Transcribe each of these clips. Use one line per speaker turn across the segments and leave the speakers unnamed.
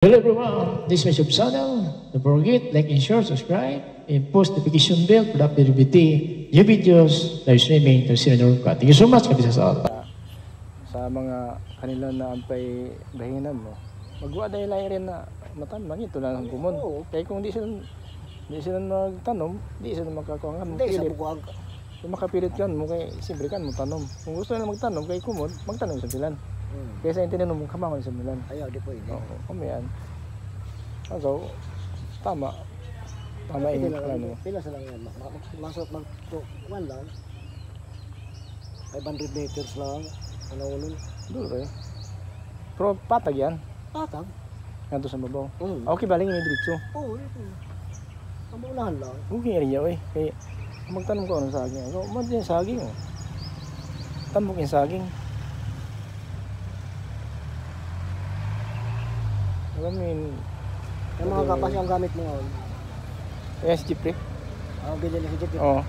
Hello everyone, this is my YouTube channel. Don't forget, like and share, subscribe, and post notification bell for updated new videos live streaming to Sinanor ka. Thank you so much, kabisa sa ata.
Sa mga kanila na ampay dahinan mo, magwa dahil rin na matanong ito na lang kumon. Kaya kung di sila magtanom, di sila magkakuha nga. Hindi sa bukuag. Kung makapilit kan mo, kay siyempre kan mo tanom. Kung gusto na magtanom, kay kumon, magtanom sa bilan. Kaya sa intindihan mo kamangon sa bilan.
Ayaw, di po yun.
Oo, kami yan. So, tama. Tama yung plano.
Pila sa lang yan. Masok mag-1 lang. 500 meters lang. Ano-unon.
Duro eh. Pero patag yan.
Patag?
Ganto sa babaw. Okay, baling yung diretso.
Oo, ito. Ang unahan lang.
Okay, area eh. Kaya magtanong ko anong saging. Ako, mad yung saging oh. Tambok yung saging. Alam mo yun.
Yung mga kapas yung gamit mo ngayon.
Ayan si Jeep eh.
Bilhin na si Jeep.
Oo.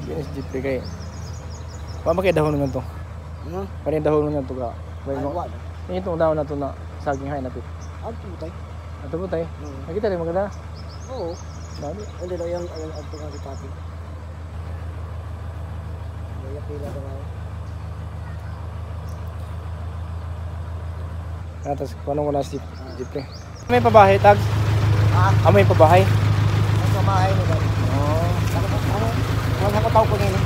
Yan si Jeep eh kaya. Pamakay dahon nga ito. Parin dahon nga ito ka. Yan itong dahon na ito na saging hay natin.
Ito butay.
Ito butay? Nakita rin maganda?
Oo.
Dami.
Hindi na yung ito nga si Papi. May pila na nga.
Tapos paano ko na si Jeep eh. May pabahay tag? May pabahay?
May pabahay nila.
Oo.
Ano sa kataw ko nila?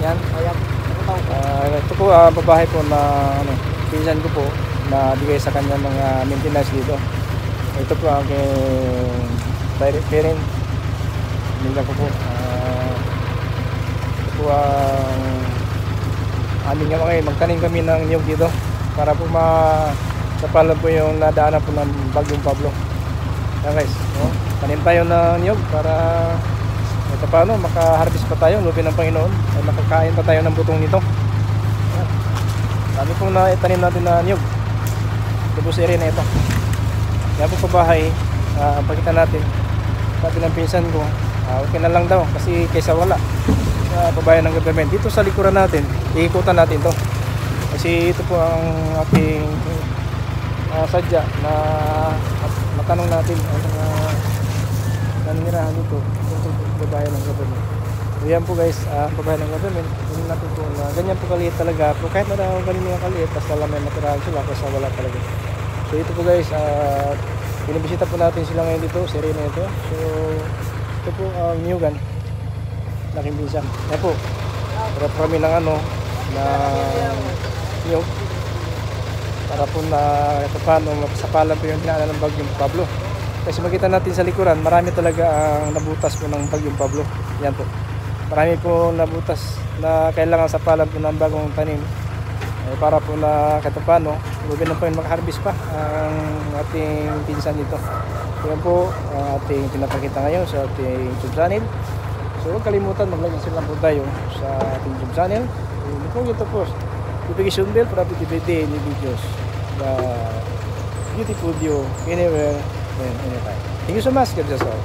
Yan.
Ayan. Sa kataw ko.
Ito po babahay po na ano, pinsan ko po na bigay sa kanya mga maintenance dito. Ito po ang direct parent. Nila ko po. Ito po ang amin nga mga magtanim kami ng niyog dito para po sapalan po yung nadaanan po ng Bagyong Pablo. Yan guys, tanim tayo ng niyog para ito paano makaharvest pa tayo, lupin ng Panginoon ay makakain pa tayo ng butong nito. Dami pong naitanim natin na niyog. Ito po sa area na ito. Yan po pabahay, pakita natin. Sabi ng pinsan ko, okay na lang daw kasi kaysa wala sa pabahay ng government. Dito sa likuran natin, iikutan natin to kasi ito po ang ating sadya na matanong natin ang nanirahan dito kung pabahay ng government. So yan po guys, pabahay ng government. Tingnan natin po na ganyan po kaliit talaga. Pero kahit na daw ganyan yung kaliit, basta lang may matirahan sila kasi wala talaga. So ito po guys, binibisita po natin sila ngayon dito, sa area na ito. So ito po ang Newgan, laking pinsan. Yan po, para kami ng ano, na niyog. Para po na ito paano mapasapalan po yung dinaanan ng Bagyong Pablo. Kasi makita natin sa likuran, marami talaga ang nabutas po ng Bagyong Pablo. Yan po. Marami po nabutas na kailangan sapalan po ng bagong tanim. Para po na kahit paano, lubi na po yung makaharvest pa ang ating pinsan dito. Yan po ang ating pinapakita ngayon sa ating YouTube channel. So huwag kalimutan, mag-like and share lang po tayo sa ating YouTube channel. Kung ito po, notification bell para update daily videos. The beautiful view anywhere and anytime. Thank you so much. God bless all.